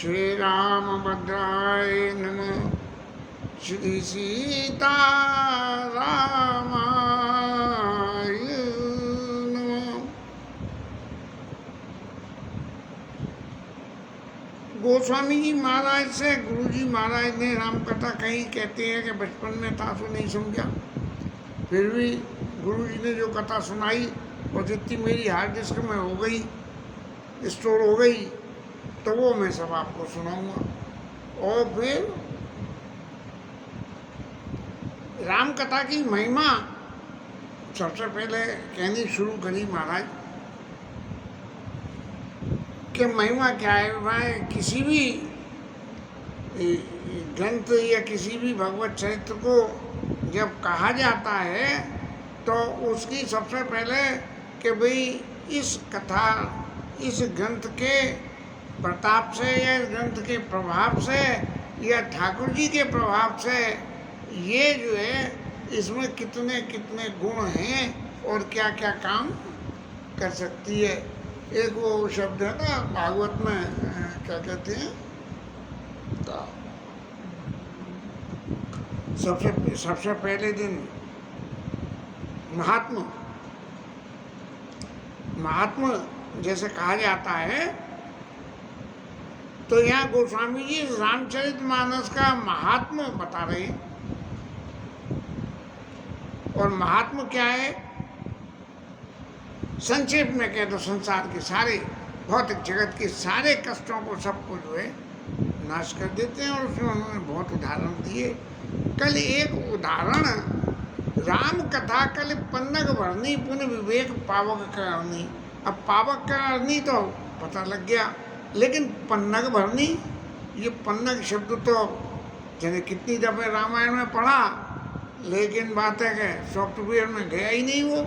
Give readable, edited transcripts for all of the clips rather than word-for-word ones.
श्री राम भद्राय नमः। श्री सीता रामाय नमः। गोस्वामी जी महाराज से गुरु जी महाराज ने राम कथा कही। कहते हैं कि बचपन में था तो नहीं समझा, फिर भी गुरु जी ने जो कथा सुनाई और जितनी मेरी हार्ड डिस्क में हो गई, स्टोर हो गई, तो वो मैं सब आपको सुनाऊंगा। और फिर राम कथा की महिमा सबसे पहले कहनी शुरू करी महाराज कि महिमा क्या है। भाई किसी भी ग्रंथ या किसी भी भगवत चरित्र को जब कहा जाता है तो उसकी सबसे पहले कि भाई इस कथा, इस ग्रंथ के प्रताप से या इस ग्रंथ के प्रभाव से या ठाकुर जी के प्रभाव से ये जो है इसमें कितने कितने गुण हैं और क्या क्या काम कर सकती है। एक वो शब्द है ना भागवत में, क्या कहते हैं, तो सबसे पहले दिन महात्मा जैसे कहा जाता है, तो यहाँ गोस्वामी जी रामचरितमानस का महात्मा बता रहे हैं। और महात्मा क्या है, संक्षेप में कह दो संसार के सारे भौतिक जगत के सारे कष्टों को, सबको जो है नाश कर देते हैं। और उसमें उन्होंने बहुत उदाहरण दिए। कल एक उदाहरण राम कथा कल पन्नग भरनी पुण्य विवेक पावक करनी। अब पावक करनी तो पता लग गया, लेकिन पन्नग भरनी, ये पन्नग शब्द तो जैसे कितनी दफे रामायण में पढ़ा, लेकिन बात है कि सॉफ्टवेयर में गया ही नहीं वो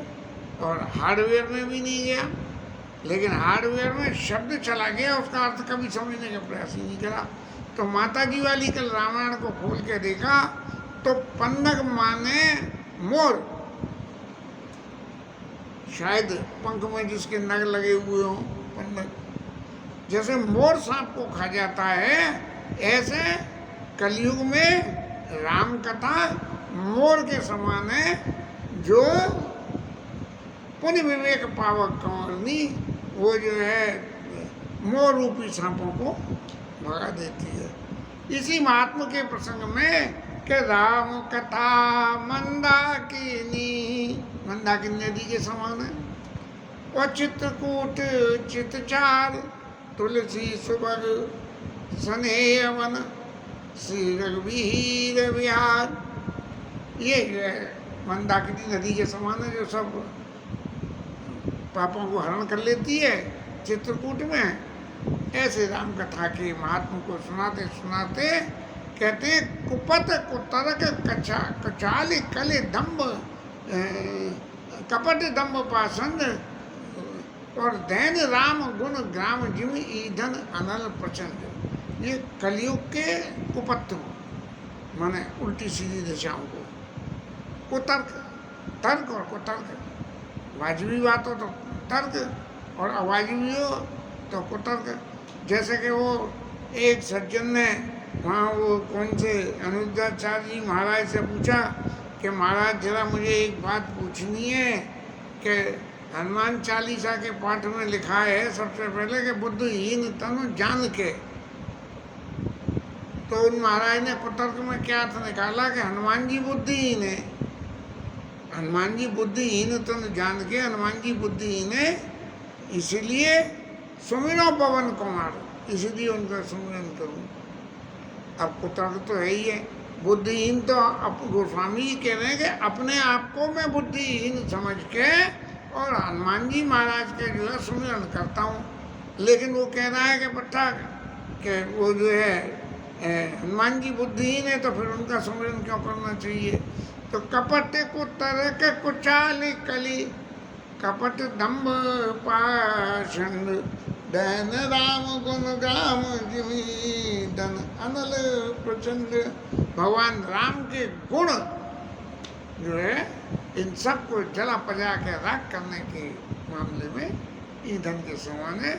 और हार्डवेयर में भी नहीं गया। लेकिन हार्डवेयर में शब्द चला गया, उसका अर्थ कभी समझने का प्रयास ही नहीं करा। तो माता जी वाली कल रामायण को खोल के देखा तो पन्नग माने मोर, शायद पंख में जिसके नग लगे हुए हों पन्नग। जैसे मोर सांप को खा जाता है, ऐसे कलयुग में राम कथा मोर के समान है, जो पुण्य विवेक पावक करनी, वो जो है मोर रूपी सांपों को भगा देती है। इसी महात्मा के प्रसंग में कि राम कथा मंदाकिनी, मंदाकिनी नदी के समान है। और चित्रकूट चितचार तुलसी सुभग स्नेह वन श्री रघुवीर विहार, ये जो है मंदाकिनी नदी के समान है, जो सब पापों को हरण कर लेती है चित्रकूट में। ऐसे राम कथा के महात्मा को सुनाते सुनाते कहते हैं कुपत कुतरक कचा कचाल कले दम्ब कपट दम्ब पासंद और दैन राम गुण ग्राम जिम ईधन अनल प्रचंड। ये कलयुग के कुपत्त माने उल्टी सीधी दिशाओं को, कुतर्क, तर्क और कुतर्क, वाजबी बात हो तो तर्क और अवाजबी हो तो कुतर्क। जैसे कि वो एक सज्जन ने वहाँ वो कौन से अनुरुद्धाचार्य जी महाराज से पूछा कि महाराज जरा मुझे एक बात पूछनी है कि हनुमान चालीसा के पाठ में लिखा है सबसे पहले कि बुद्धिहीन तनु जान के। तो उन महाराज ने कुतर्क में क्या अर्थ निकाला कि हनुमान जी बुद्धिहीन है, हनुमान जी बुद्धिहीन तनु जान के, हनुमान जी बुद्धिहीन है इसलिए सुमिरो पवन कुमार, इसलिए उनका सुमिरन करूं। अब कुतर्क तो है ही है, बुद्धिहीन तो अब गोस्वामी जी कह रहे हैं कि अपने आप को मैं बुद्धिहीन समझ के और हनुमान जी महाराज के जो है सुमिरन करता हूँ। लेकिन वो कह रहा है कि पट्टा कि वो जो है हनुमान जी बुद्धिहीन है तो फिर उनका सुमिरन क्यों करना चाहिए। तो कपट कुतर्क कुचाल कली कपट दम्भ पाषंड दैन राम गुण ग्राम जिमी धन अनल प्रचंड। भगवान राम के गुण जो है इन सबको जला पजा के राख करने के मामले में ईंधन के समान है।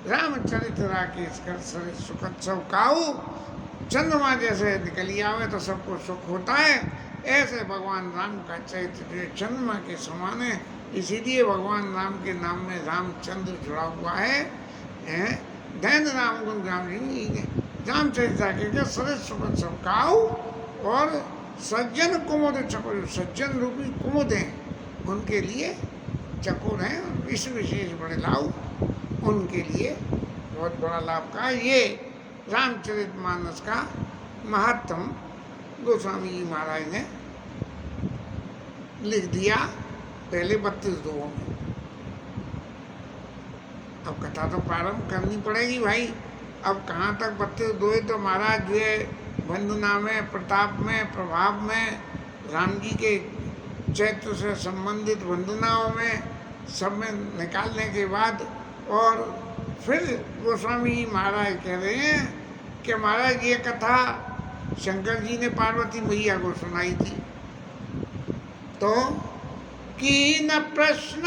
रामचरित राकेश कर सरे सुखद सब काऊ। चंद्रमा जैसे निकली आवे तो सबको सुख होता है, ऐसे भगवान राम का चरित्र चंद्रमा के समान है। इसीलिए भगवान राम के नाम में रामचंद्र जुड़ा हुआ है। धैन राम गुण राम जी रामचरित के सरस सुखद सब काऊ। और सज्जन कुमुद चकोर, सज्जन रूपी कुमुद हैं उनके लिए चकोर हैं, विश्व विशेष बड़े लाभ उनके लिए बहुत बड़ा लाभ का। ये रामचरित मानस का महात्म गोस्वामी जी महाराज ने लिख दिया पहले 32 दोहों में। अब कथा तो प्रारंभ करनी पड़ेगी भाई। अब कहाँ तक 32 दोहे तो महाराज जो है वंदना में, प्रताप में, प्रभाव में, राम जी के चैत्र से संबंधित वंदनाओं में सब में निकालने के बाद और फिर गोस्वामी जी महाराज कह रहे हैं कि महाराज ये कथा शंकर जी ने पार्वती मैया को सुनाई थी। तो की न प्रश्न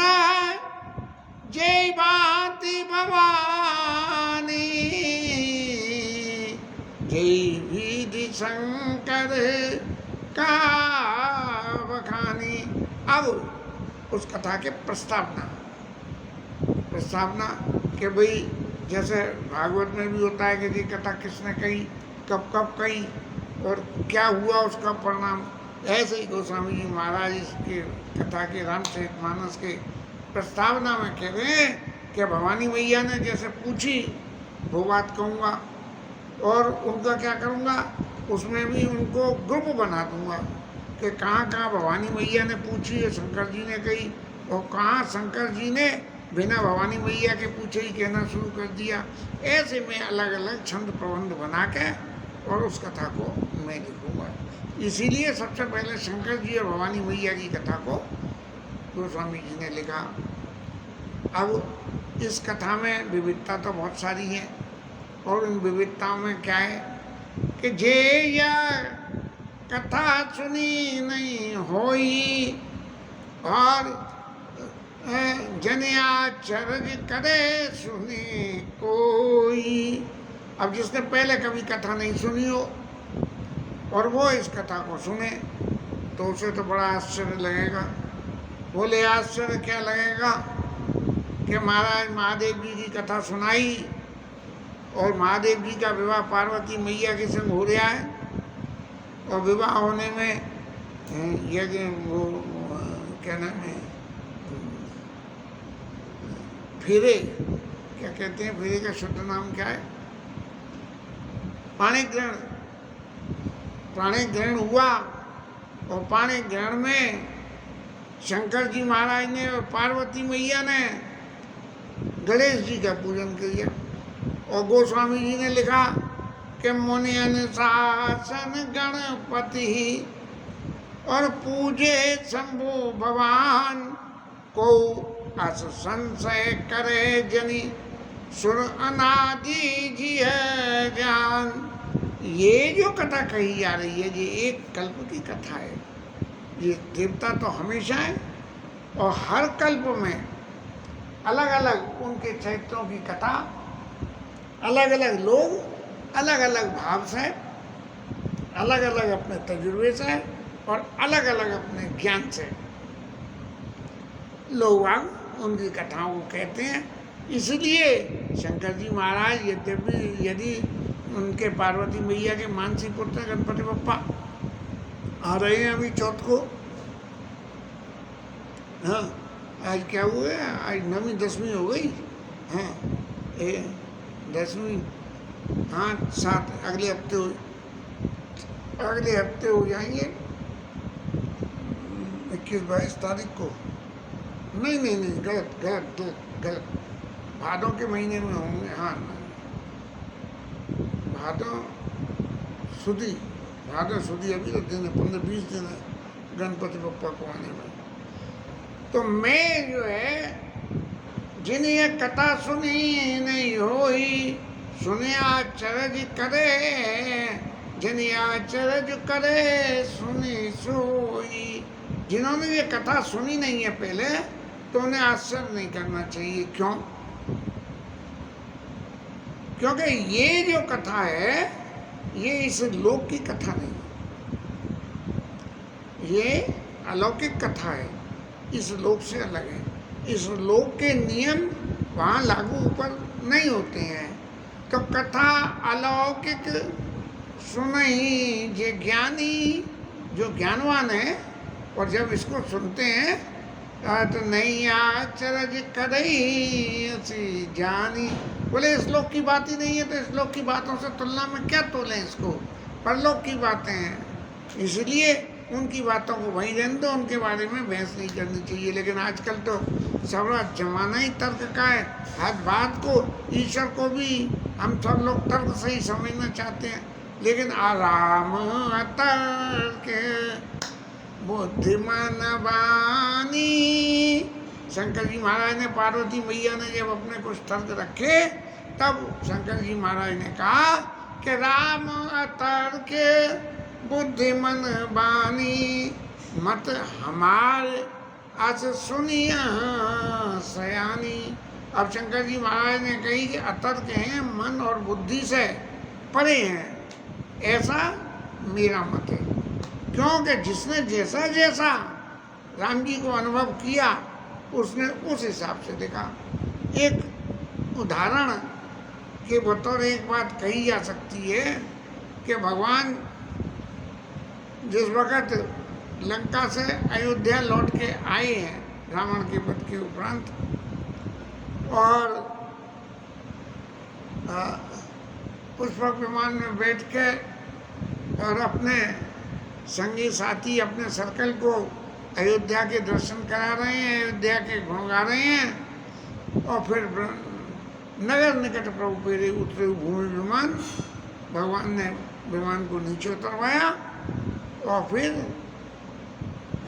जय भांति भवानी, जय विधि शंकर का बखानी। अब उस कथा के प्रस्तावना कि भाई जैसे भागवत में भी होता है कि ये कथा किसने कही, कब कब कही और क्या हुआ उसका परिणाम, ऐसे ही गोस्वामी जी महाराज इसके कथा के रामचरितमानस के प्रस्तावना में कह रहे हैं कि भवानी मैया ने जैसे पूछी वो बात कहूँगा और उनका क्या करूँगा, उसमें भी उनको ग्रुप बना दूँगा कि कहाँ कहाँ भवानी मैया ने पूछी है, शंकर जी ने कही, और कहाँ शंकर जी ने बिना भवानी मैया के पूछे ही कहना शुरू कर दिया। ऐसे में अलग अलग छंद प्रबंध बना के और उस कथा को मैं लिखूँगा। इसीलिए सबसे पहले शंकर जी और भवानी मैया की कथा को गोस्वामी जी ने लिखा। अब इस कथा में विविधता तो बहुत सारी है और इन विविधताओं में क्या है कि जे या कथा सुनी नहीं होई और जनियाचरज करे सुनी कोई। अब जिसने पहले कभी कथा नहीं सुनी हो और वो इस कथा को सुने तो उसे तो बड़ा आश्चर्य लगेगा। बोले आश्चर्य क्या लगेगा कि महाराज महादेव जी की कथा सुनाई और महादेव जी का विवाह पार्वती मैया के संग हो रहा है और विवाह होने में ये वो क्या नाम है, फेरे, क्या कहते हैं फेरे का शुद्ध नाम क्या है, पाणी ग्रहण हुआ और पाणी ग्रहण में शंकर जी महाराज ने और पार्वती मैया ने गणेश जी का पूजन किया और गोस्वामी जी ने लिखा कि मुनि अनुशासन गणपति और पूजे शंभु भगवान को अस संशय करे जनी सुर अनादि जी है जान। ये जो कथा कही जा रही है ये एक कल्प की कथा है। ये देवता तो हमेशा है और हर कल्प में अलग अलग उनके चरित्रों की कथा, अलग अलग लोग अलग अलग भाव से, अलग अलग अपने तजुर्बे से और अलग अलग अपने ज्ञान से लोग उनकी कथाओं को कहते हैं। इसलिए शंकर जी महाराज यदि उनके पार्वती मैया के मानसी पुत्र गणपति बप्पा आ रहे हैं अभी चौथ को। हाँ आज क्या हुआ है, आज 9वीं 10वीं हो गई। हाँ 10वीं, हाँ 7 अगले हफ्ते हो जाएंगे 21-22 तारीख को। नहीं गलत भादों के महीने में होंगे। हाँ भादों सुदी अभी तो दिन है, 15-20 दिन है गणपति बप्पा को आने में। तो मैं जो है जिन्हें कथा सुनी नहीं होई सुनिया चरज करे, जिन्हें चरज करे सुनी सोई। जिन्होंने ये कथा सुनी नहीं है पहले तो उन्हें आश्चर्य नहीं करना चाहिए। क्यों? क्योंकि ये जो कथा है ये इस लोक की कथा नहीं, ये अलौकिक कथा है, इस लोक से अलग है। इस लोक के नियम वहाँ लागू ऊपर नहीं होते हैं। तो कथा अलौकिक सुनहि जे ज्ञानी, जो ज्ञानवान है और जब इसको सुनते हैं तो नहीं आचरज करई ऐसी जानी। बोले इस लोक की बात ही नहीं है, तो इस लोक की बातों से तुलना में क्या तोलें इसको, परलोक की बातें हैं, इसलिए उनकी बातों को वहीं रहने दो, उनके बारे में बहस नहीं करनी चाहिए। लेकिन आजकल तो सारा जमाना ही तर्क का है, हर बात को, ईश्वर को भी हम सब लोग तर्क से ही समझना चाहते हैं। लेकिन आराम तर्क बुद्धिमान वाणी, शंकर जी महाराज ने, पार्वती मैया ने जब अपने कुछ तर्क रखे तब शंकर जी महाराज ने कहा कि राम तर्क बुद्धिमन बानी मत हमार आज सुनिया सयानी। अब शंकर जी महाराज ने कही कि अतर्क हैं, मन और बुद्धि से परे हैं, ऐसा मेरा मत है। क्योंकि जिसने जैसा जैसा राम जी को अनुभव किया उसने उस हिसाब से देखा। एक उदाहरण के बतौर एक बात कही जा सकती है कि भगवान जिस वक़्त लंका से अयोध्या लौट के आए हैं रावण के वध के उपरांत, और पुष्पक विमान में बैठ के और अपने संगी साथी, अपने सर्कल को अयोध्या के दर्शन करा रहे हैं, अयोध्या के गुण गा रहे हैं, और फिर नगर निकट प्रभु पेरे उतरे भूमि विमान, भगवान ने विमान को नीचे उतरवाया और फिर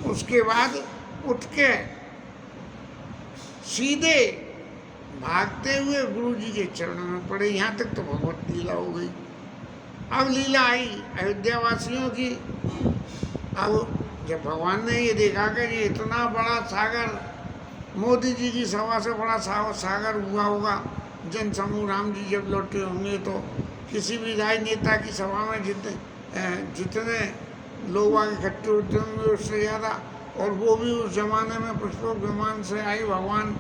उसके बाद उठ के सीधे भागते हुए गुरु जी के चरणों में पड़े। यहाँ तक तो भगवत लीला हो गई। अब लीला आई अयोध्या वासियों की। अब जब भगवान ने ये देखा कि ये इतना बड़ा सागर, मोदी जी की सभा से बड़ा सागर हुआ होगा, जन समूह राम जी जब लौटे होंगे तो किसी भी राजनेता की सभा में जितने लोग आगे इकट्ठे होते होंगे उससे ज़्यादा, और वो भी उस जमाने में पुष्पक विमान से आए भगवान,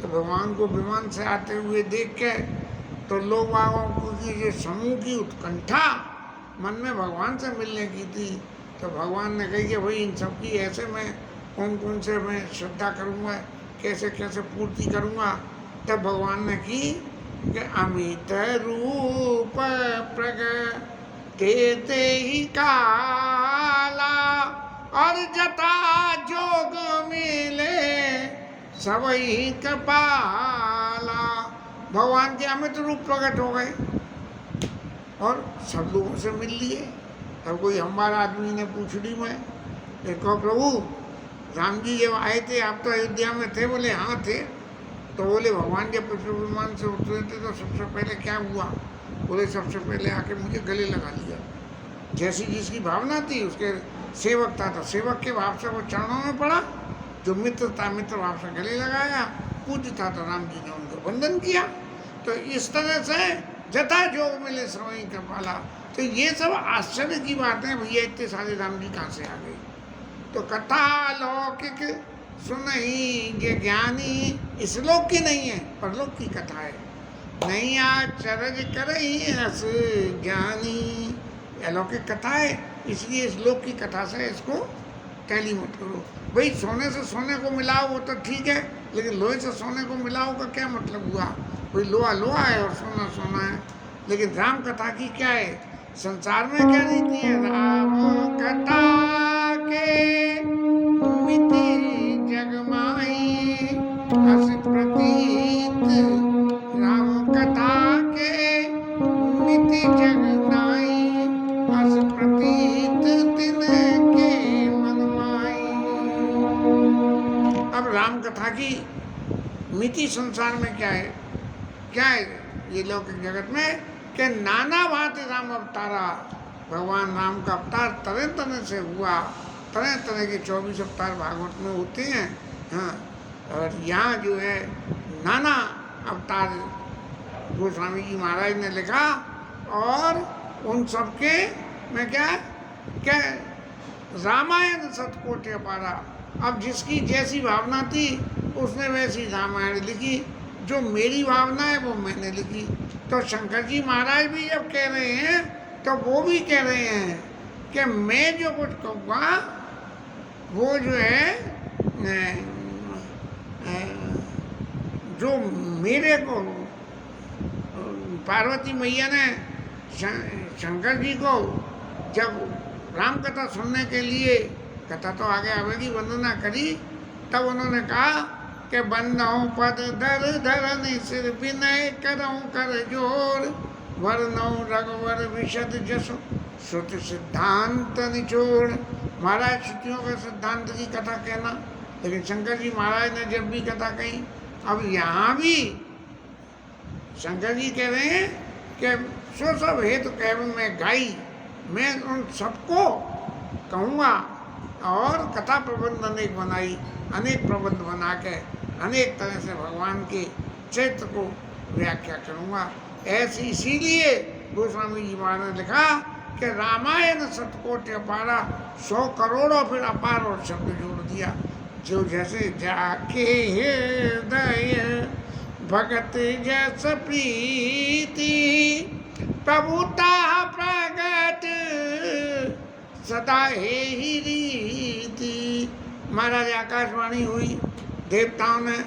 तो भगवान को विमान से आते हुए देख के तो लोग वागों की जो समूह की उत्कंठा मन में भगवान से मिलने की थी, तो भगवान ने कही कि भाई इन सब की ऐसे मैं कौन कौन से मैं श्रद्धा करूँगा, कैसे कैसे पूर्ति करूँगा। तब भगवान ने की कि अमित रूप प्रगटे ही काला, और जता जोग मिले सबई कपाला। भगवान के अमित रूप प्रकट हो गए और सब लोगों से मिल लिए। तब कोई हमारा आदमी ने पूछड़ी में देखो प्रभु राम जी जब आए थे आप तो अयोध्या में थे? बोले हाँ थे। तो बोले भगवान जब पुष्प विमान से उतरे थे तो सबसे पहले क्या हुआ? बोले सबसे पहले आके मुझे गले लगा लिया। जैसी जिसकी भावना थी, उसके सेवक था तो सेवक के भाव से वो चरणों में पड़ा, जो मित्र था मित्र भाव से गले लगाया, पूज्य था तो राम जी ने उनको वंदन किया। तो इस तरह से जथा जोग मिले सवई कपाला। तो ये सब आश्चर्य की बातें, भैया इतने सारे राम जी कहाँ से आ गए? तो कथा लौकिक सुनहि जे ज्ञानी, इस लोक की नहीं है, परलोक की कथा है। नहीं आचरज करहि हस ज्ञानी, अलौकिक कथा है, इसलिए इस लोक की कथा से इसको टैली मत करो। भाई सोने से सोने को मिलाओ वो तो ठीक है, लेकिन लोहे से सोने को मिलाओ का क्या मतलब हुआ? कोई लोहा लोहा है और सोना सोना है। लेकिन राम कथा की क्या है, संसार में क्या रीति है? राम कथा के मिति जगमाई हस प्रतीत, राम कथा के मिति जगनाई हस प्रतीत तिनके मनमाई। अब राम कथा की मिति संसार में क्या है? क्या है ये लौकिक जगत में कि नाना भांति राम अवतारा, भगवान राम का अवतार तरह तरह से हुआ, तरह तरह के 24 अवतार भागवत में होते हैं। हाँ, और यहाँ जो है नाना अवतार गोस्वामी जी महाराज ने लिखा, और उन सबके में क्या क्या रामायण सतकोटि अपारा। अब जिसकी जैसी भावना थी उसने वैसी रामायण लिखी, जो मेरी भावना है वो मैंने लिखी। तो शंकर जी महाराज भी जब कह रहे हैं तो वो भी कह रहे हैं कि मैं जो कुछ कहूँगा वो जो है जो मेरे को पार्वती मैया ने शंकर जी को जब राम कथा सुनने के लिए, कथा तो आगे आवेगी, वंदना करी, तब उन्होंने कहा कि बंदौ पद धर धरनि सिर विनय करऊं कर जोर, वरनौ रघुवर विशद जसो श्रुति सिद्धांत निचोड़। महाराज श्रुतियों के सिद्धांत की कथा कहना, लेकिन शंकर जी महाराज ने जब भी कथा कही, अब यहाँ भी शंकर जी कह रहे हैं कि सो सब हेतु कह मैं गाई, मैं उन सबको कहूँगा, और कथा प्रबंध अनेक बनाई, अनेक प्रबंध बना के अनेक तरह से भगवान के चरित्र को व्याख्या करूँगा। ऐसी इसीलिए गोस्वामी जी महाराज ने लिखा कि रामायण सतकोटि अपारा, 100 करोड़ और फिर अपार और शब्द जोड़ दिया। जो जैसे जाके हृदय भगत जस प्रीति, प्रभुता प्रगट सदा ही रीति। महाराज आकाशवाणी हुई, देवताओं ने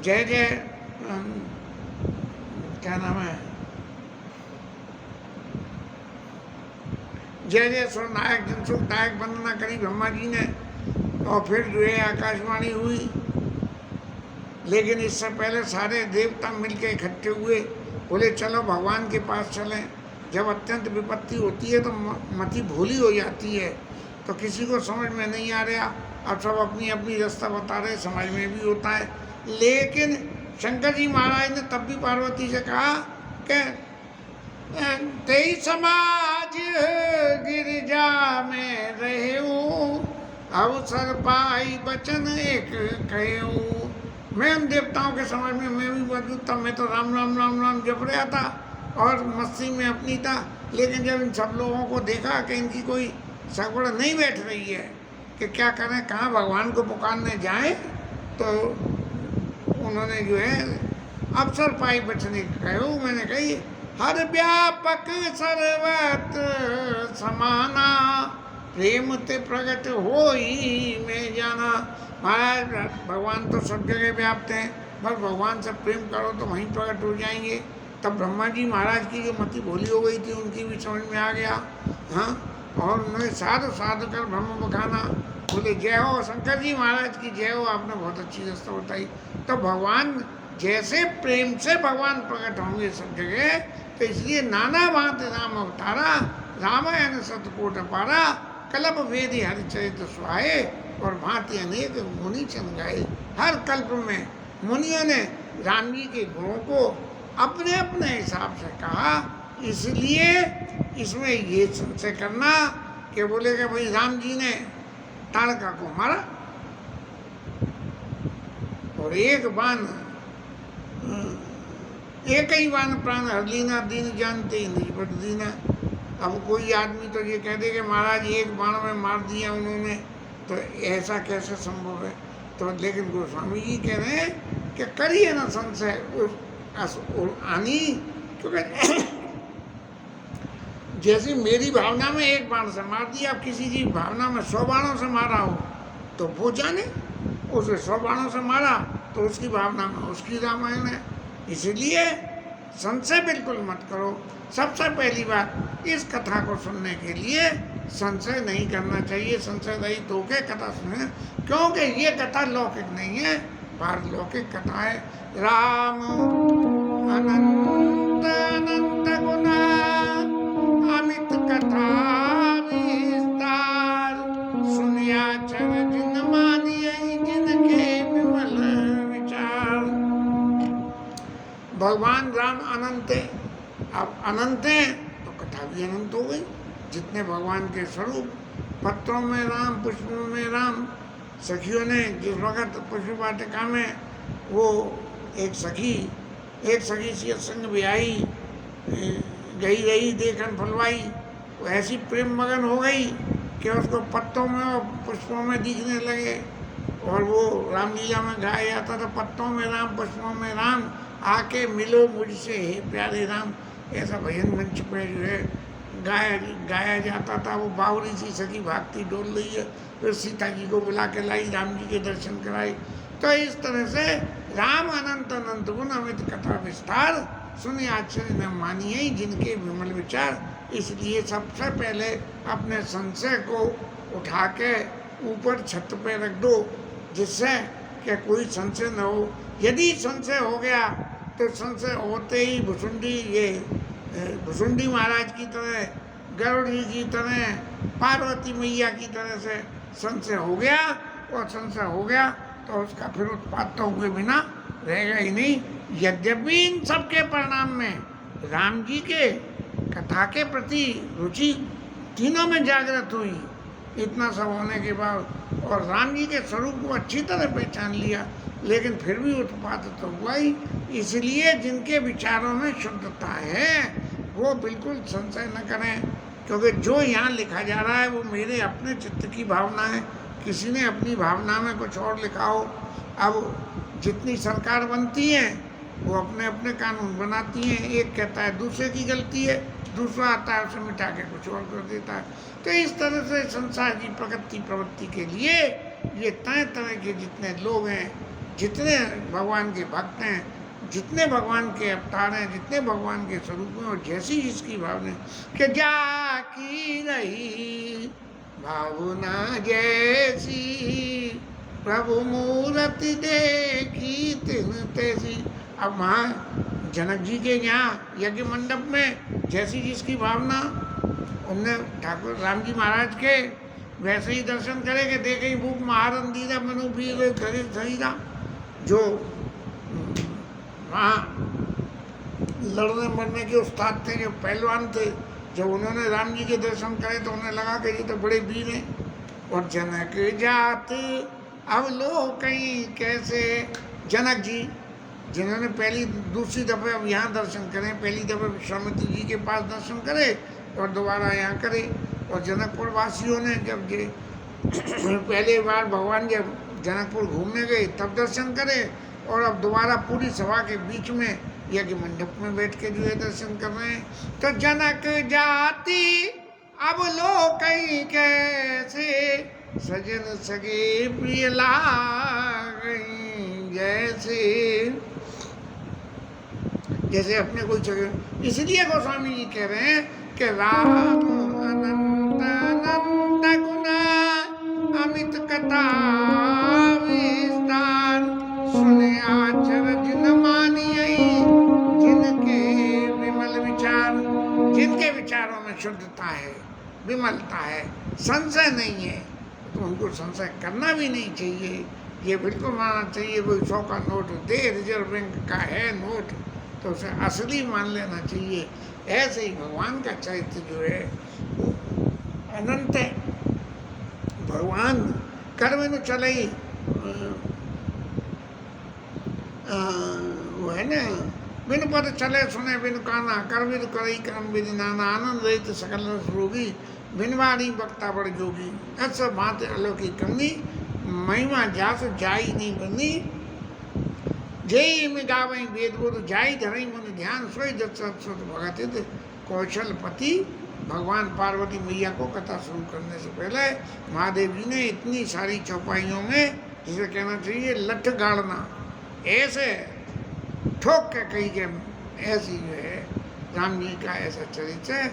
जय जय क्या नाम है, जय जय सुरनायक जनसुखदायक वंदना करी ब्रह्मा जी ने, और फिर जो है आकाशवाणी हुई। लेकिन इससे पहले सारे देवता मिलके इकट्ठे हुए, बोले चलो भगवान के पास चलें। जब अत्यंत विपत्ति होती है तो मति भोली हो जाती है, तो किसी को समझ में नहीं आ रहा, अब सब अपनी अपनी रास्ता बता रहे, समझ में भी होता है। लेकिन शंकर जी महाराज ने तब भी पार्वती से कहा कि तेई समाज गिरिजा में रहूं, अवसर पाई बचन एक कहूं। मैं उन देवताओं के समझ में मैं भी मौजूद था, मैं तो राम राम राम राम जप रहा था और मस्ती में अपनी था। लेकिन जब इन सब लोगों को देखा कि इनकी कोई सगवड़ नहीं बैठ रही है कि क्या करें, कहाँ भगवान को पुकारने जाएं, तो उन्होंने जो है अवसर पाई बचने कहूँ, मैंने कही हर व्यापक सर्वत्र समाना, प्रेम ते प्रगट होई मैं जाना। महाराज भगवान तो सब जगह व्याप्त हैं, बस भगवान से प्रेम करो तो वहीं प्रकट हो जाएंगे। तब ब्रह्मा जी महाराज की जो मति भोली हो गई थी उनकी भी समझ में आ गया। हाँ, और उन्होंने साधु साधु कर ब्रह्म बखाना, बोले जय हो शंकर जी महाराज की जय हो, आपने बहुत अच्छी रास्ता बताई। तो भगवान जैसे प्रेम से भगवान प्रकट होंगे सब जगह, तो इसलिए नाना भांति राम अवतारा, रामायण सतकोट अपारा, कल्प वेदी हरिचरित सुहाए, और भांति अनेक मुनि चन गाए। हर कल्प में मुनियों ने राम जी के गुणों को अपने अपने हिसाब से कहा। इसलिए इसमें ये संशय करना कि बोले कि भाई राम जी ने ताड़का को मारा और एक ही बाण प्राण हर लीना, दीन जानते ही नहीं बट दीना। अब कोई आदमी तो ये कह दे कि महाराज एक बाण में मार दिया उन्होंने, तो ऐसा कैसे संभव है। तो लेकिन गोस्वामी जी कह रहे हैं कि करिए ना संशय आनी, क्योंकि जैसी मेरी भावना में एक बाण से मार दिया, अब किसी की भावना में 100 बाणों से मारा हो तो वो जाने, उसे 100 बाणों से मारा तो उसकी भावना में उसकी रामायण है। इसलिए संशय बिल्कुल मत करो। सबसे पहली बात, इस कथा को सुनने के लिए संशय नहीं करना चाहिए, संशय रहित होकर कथा सुने, क्योंकि ये कथा लौकिक नहीं है, पारलौकिक कथा है। राम अनंत अनंत गुना अमित कथा विस्तार, सुनिया चर जिन मानिए जिनके विमल विचार। भगवान राम अनंत है, अब अनंत है तो कथा भी अनंत हो गई। जितने भगवान के स्वरूप, पत्रों में राम, पुष्पों में राम। सखियों ने जिस वक्त पुष्प वाटिका में वो एक सखी से संग भी आई, गई रही देखन फुलवाई, वो ऐसी प्रेम मगन हो गई कि उसको पत्तों में और पुष्पों में दिखने लगे। और वो रामलीला में गाया जाता था, पत्तों में राम पुष्पों में राम, आके मिलो मुझसे हे प्यारे राम। ऐसा भजन मंच पे जो है गाया जाता था। वो बावरी सी सजी भागती डोल रही है, फिर सीता जी को बुला के लाई, राम जी के दर्शन कराए। तो इस तरह से राम अनंत अनंत गुण अमित कथा विस्तार, सुने आश्चर्य न मानिए जिनके विमल विचार। इसलिए सबसे पहले अपने संशय को उठा के ऊपर छत पे रख दो, जिससे कि कोई संशय न हो। यदि संशय हो गया तो संशय होते ही भुसुंडी महाराज की तरह, गरुड़ जी की तरह, पार्वती मैया की तरह से संशय हो गया, और संशय हो गया तो उसका फिर उत्पात तो हुए बिना रहेगा ही नहीं। यद्यपि इन सबके परिणाम में राम जी के कथा के प्रति रुचि तीनों में जागृत हुई, इतना सब होने के बाद, और राम जी के स्वरूप को अच्छी तरह पहचान लिया, लेकिन फिर भी उत्पात तो हुआ ही। इसलिए जिनके विचारों में शुद्धता है वो बिल्कुल संशय न करें, क्योंकि जो यहाँ लिखा जा रहा है वो मेरे अपने चित्त की भावना है, किसी ने अपनी भावना में कुछ और लिखा हो। अब जितनी सरकार बनती है वो अपने अपने कानून बनाती हैं, एक कहता है दूसरे की गलती है, दूसरा आता है उसे मिटा के कुछ और कर देता है। तो इस तरह से संसार की प्रगति प्रवृत्ति के लिए ये तरह तरह के जितने लोग हैं, जितने भगवान के भक्त हैं, जितने भगवान के अवतार हैं, जितने भगवान के स्वरूप हैं, और जैसी जिसकी भावना कि जाकी रही भावना जैसी, प्रभु मूर्ति देखी तिन तैसी। अब वहाँ जनक जी के यहाँ यज्ञ मंडप में जैसी जिसकी भावना, उनने ठाकुर राम जी महाराज के वैसे ही दर्शन करे कि देखे ही भूख महारन दीदा मनु भी करे सहीदा। जो वहाँ लड़ने मरने के उस्ताद थे, जो पहलवान थे, जब उन्होंने राम जी के दर्शन करे तो उन्हें लगा कि ये तो बड़े वीर हैं। और जनक जात अब लोग कहीं कैसे, जनक जी जिन्होंने पहली दूसरी दफ़े अब यहाँ दर्शन करें, पहली दफ़े विश्वामित्र जी के पास दर्शन करे और दोबारा यहाँ करे, और जनकपुर वासियों ने जब पहले बार भगवान जब जनकपुर घूमने गए तब दर्शन करे, और अब दोबारा पूरी सभा के बीच में यज्ञ मंडप में बैठ के जो है दर्शन कर रहे हैं। तो जनक जाति अब लोग कहीं कैसे, सजन सगे प्रिय लागई जैसे, जैसे अपने कोई जगह। इसलिए गोस्वामी जी कह रहे हैं कि राम अनंत अनंत गुना अमित कथा विस्तार, सुने आचरज न मानिए जिनके विमल विचार। जिनके विचारों में शुद्धता है, विमलता है, संशय नहीं है, तो उनको संशय करना भी नहीं चाहिए। ये बिल्कुल मानना चाहिए कोई 100 का नोट दे, रिजर्व बैंक का है नोट, तो उसे असली मान लेना चाहिए। ऐसे ही भगवान का चरित्र जो है वो अनंत है। भगवान कर बिनु चले, वो है ना, बिनु पद चले सुने बिनु काना, कर बिनु करई कर्म बिनु नाना, आनंद रहित सकल रस रोगी, बिन वाणी वक्ता बड़ जोगी। ऐसा बात अलौकिक करनी, महिमा जास जाई नहीं बनी, जय में गावई वेद बोध, जाई धरई मन ध्यान, सोई दत्त भगत कौशलपति। भगवान पार्वती मैया को कथा शुरू करने से पहले महादेव जी ने इतनी सारी चौपाइयों में, जिसे कहना चाहिए लठ गाड़ना, ऐसे ठोक के कही के, ऐसी जो है राम जी का ऐसा चरित्र है।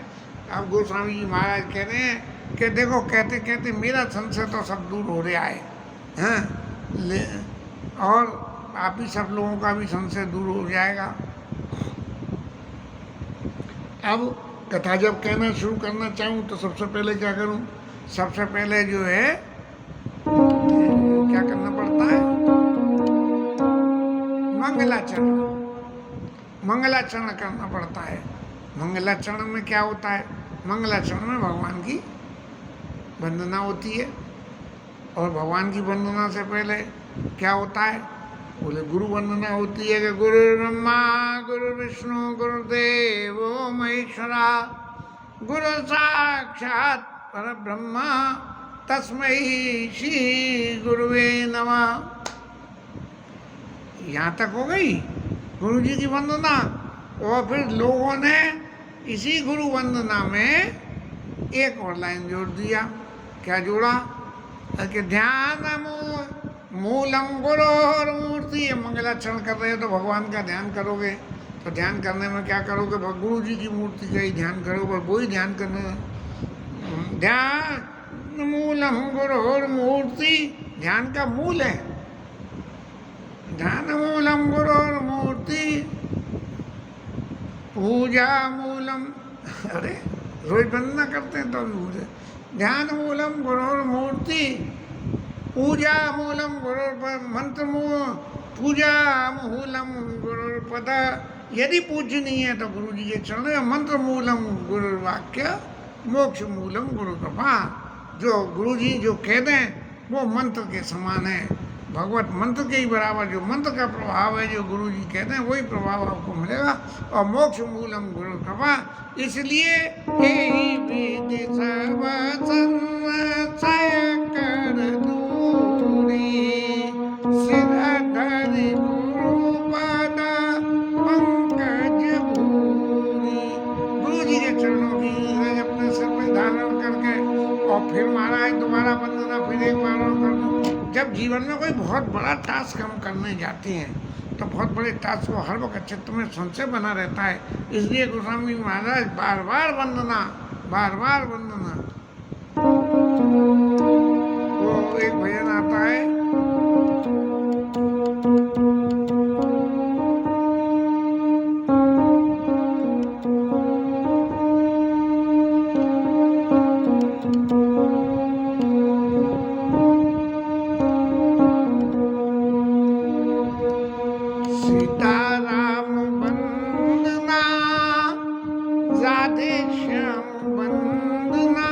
अब गोस्वामी जी महाराज कह रहे हैं कि देखो कहते कहते मेरा संशय तो सब दूर हो रहा है, हाँ, और आप ही सब लोगों का भी संशय दूर हो जाएगा। अब कथा जब कहना शुरू करना चाहूँ तो सबसे पहले क्या करूँ? सबसे पहले जो है क्या करना पड़ता है? मंगलाचरण, मंगलाचरण करना पड़ता है। मंगलाचरण में क्या होता है? मंगलाचरण में भगवान की वंदना होती है, और भगवान की वंदना से पहले क्या होता है? बोले गुरु वंदना होती है कि गुरु ब्रह्मा गुरु विष्णु गुरुदेव महेश्वरा गुरु साक्षात पर ब्रह्मा तस्मै श्री गुरुवे नमः। यहाँ तक हो गई गुरु जी की वंदना। और फिर लोगों ने इसी गुरु वंदना में एक और लाइन जोड़ दिया। क्या जोड़ा? कि ध्यान मूलम गुरु और मूर्ति। ये मंगलाचरण कर रहे हो तो भगवान का ध्यान करोगे, तो ध्यान करने में क्या करोगे? गुरु जी की मूर्ति का ही ध्यान करोगे, वही ध्यान करने। ध्यान मूलम गुरु और मूर्ति ध्यान का मूल है। ध्यान मूलम गुरु और मूर्ति पूजा मूलम। अरे रोज वंदना करते हैं तो अभी भूले। ध्यान मूलम गुरु और मूर्ति पूजा मूलम गुरु मंत्र पूजा मूलम गुरु पद। यदि पूज्य नहीं है तो गुरु जी के चरण में। मंत्र मूलम गुरु वाक्य मोक्ष मूलम गुरु कृपा। जो गुरु जी जो कह दें वो मंत्र के समान है, भगवत मंत्र के ही बराबर। जो मंत्र का प्रभाव है, जो गुरु जी कहते हैं वही प्रभाव आपको मिलेगा। और मोक्ष मूलम गुरु कृपा। इसलिए यही विधि सब संशय कर दूरी सिर धरि गुरु पद पंकज भूरी। गुरु जी के चरणों की रज अपने सिर में धारण करके और फिर महाराज दोबारा वंदना, फिर एक बार और कर दो। जब जीवन में कोई बहुत बड़ा टास्क हम करने जाते हैं तो बहुत बड़े टास्क को हर वक्त चित्त में संशय बना रहता है। इसलिए गोस्वामी महाराज बार बार वंदना, बार बार वंदना। वो एक भजन आता है, सीताराम वंदना राधे श्याम वंदना।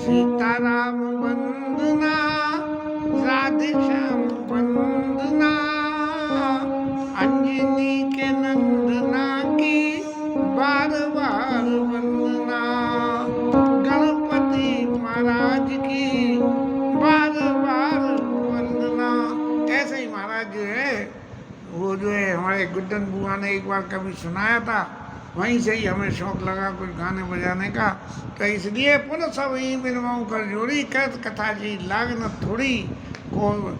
सीताराम वंदना राधे श्याम वंदना। अंजनी के नंदना की बार बार वंदना। गणपति महाराज की बार बार वंदना। ऐसे ही महाराज जो है वो जो है हमारे गुड्डन बुआ ने एक बार कभी सुनाया था, वहीं से ही हमें शौक लगा कुछ गाने बजाने का। तो इसलिए पुनः सब ही बिनवाऊं कर जोड़ी करत कथा जी लागन थोड़ी को।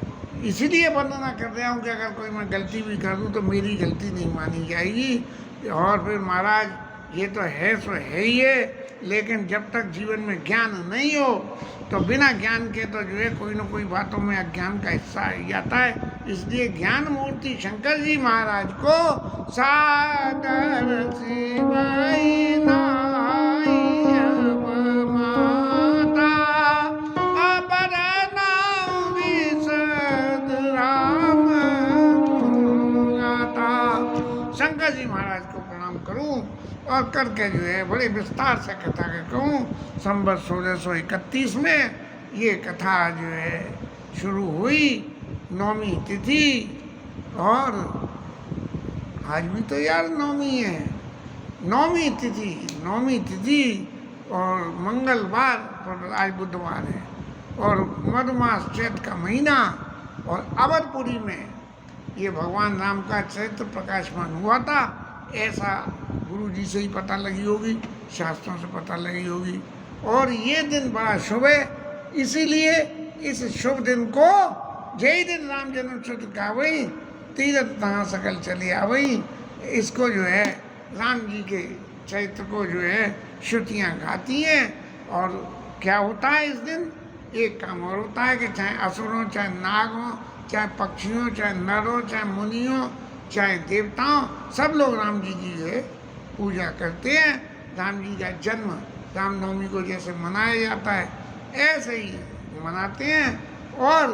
इसीलिए वंदना कर रहा हूँ कि अगर कोई मैं गलती भी कर दूँ तो मेरी गलती नहीं मानी जाएगी। और फिर महाराज ये तो है सो है ही है, लेकिन जब तक जीवन में ज्ञान नहीं हो तो बिना ज्ञान के तो जो है कोई ना कोई बातों में अज्ञान का हिस्सा आ जाता है। इसलिए ज्ञान मूर्ति शंकर जी महाराज को सादर शिवाय नाई अब माता अबर नाम विशद राम गाता। शंकर जी महाराज को प्रणाम करूं और करके जो है बड़े विस्तार से कथा के कहूँ। संवत 1631 में ये कथा जो है शुरू हुई, 9वीं तिथि। और आज भी तो यार 9वीं है, 9वीं तिथि और मंगलवार पर आज बुधवार है और मधुमास चैत का महीना। और अवधपुरी में ये भगवान राम का चरित्र प्रकाशमान हुआ था, ऐसा गुरु जी से ही पता लगी होगी, शास्त्रों से पता लगी होगी। और ये दिन बड़ा शुभ है, इसीलिए इस शुभ दिन को जय दिन राम जन्म श्रुत गावई तीरथ तहाँ सकल चले आवई। इसको जो है राम जी के चरित्र को जो है श्रुतियाँ गाती हैं। और क्या होता है इस दिन? एक काम और होता है कि चाहे असुरों, चाहे नाग हों, चाहे पक्षियों, चाहे नरों, चाहे मुनियों, चाहे देवताओं, सब लोग राम जी की जो है पूजा करते हैं। राम जी का जन्म रामनवमी को जैसे मनाया जाता है ऐसे ही मनाते हैं और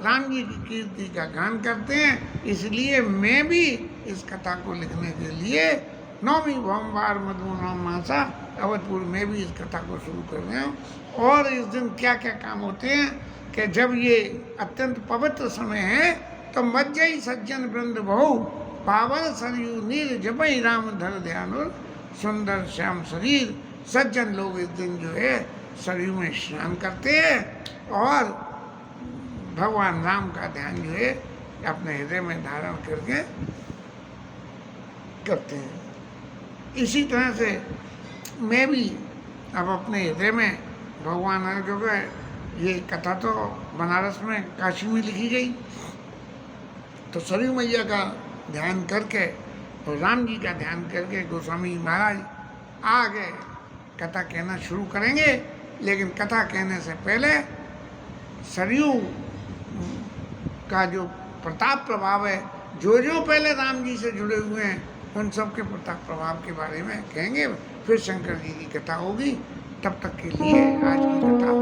राम जी की कीर्ति का गान करते हैं। इसलिए मैं भी इस कथा को लिखने के लिए 9वीं भोमवार मधुनाम मासा अवधपुर में भी इस कथा को शुरू कर रहे हूँ। और इस दिन क्या क्या काम होते हैं कि जब ये अत्यंत पवित्र समय है तो मज्जई सज्जन वृंद बहु पावन सरयू नीर जपई राम धर ध्यान सुंदर श्याम शरीर। सज्जन लोग इस दिन जो है सरयू में स्नान करते हैं और भगवान राम का ध्यान जो है अपने हृदय में धारण करके करते हैं। इसी तरह से मैं भी अब अपने हृदय में भगवान, क्योंकि ये कथा तो बनारस में काशी में लिखी गई, तो सरयू मैया का ध्यान करके और राम जी का ध्यान करके गोस्वामी महाराज आगे कथा कहना शुरू करेंगे। लेकिन कथा कहने से पहले सरयू का जो प्रताप प्रभाव है, जो पहले राम जी से जुड़े हुए हैं उन सब के प्रताप प्रभाव के बारे में कहेंगे। फिर शंकर जी की कथा होगी। तब तक के लिए आज की कथा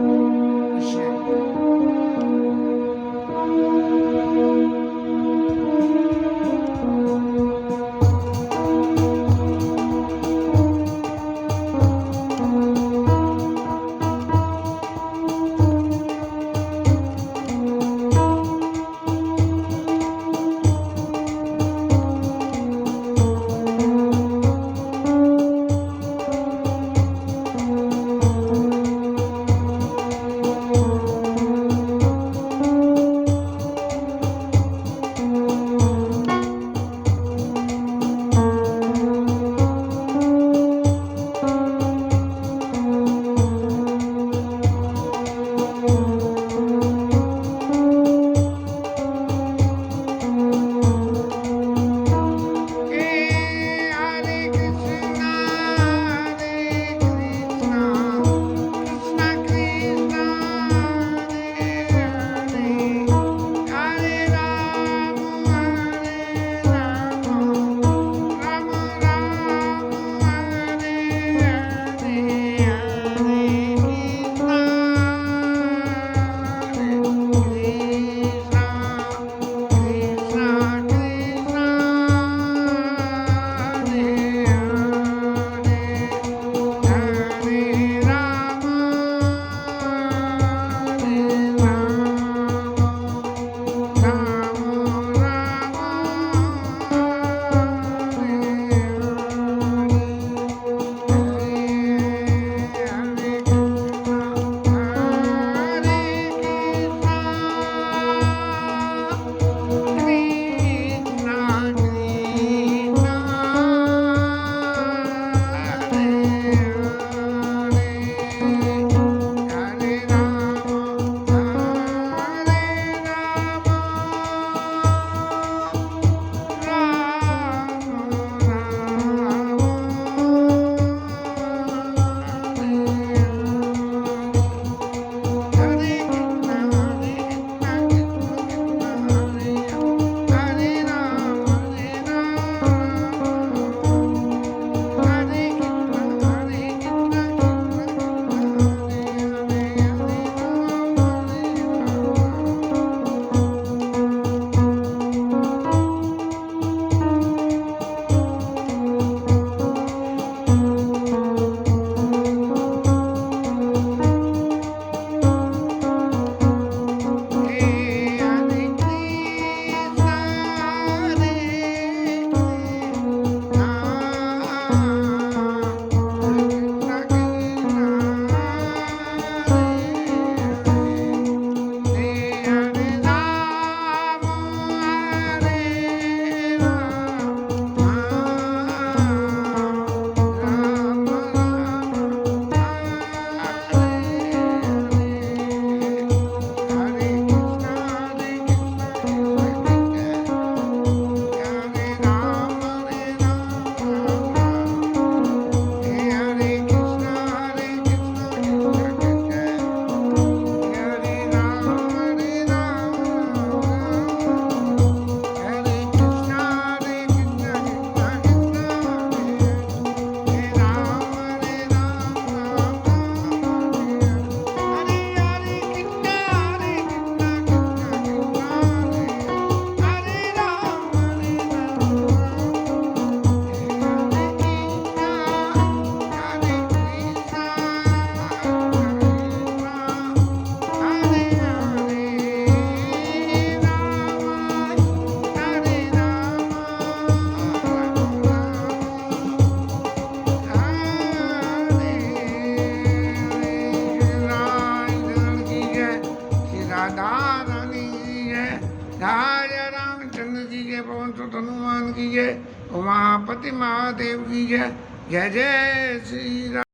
हनुमान की जय। उमापति महादेव की जय। जय जय श्री राम।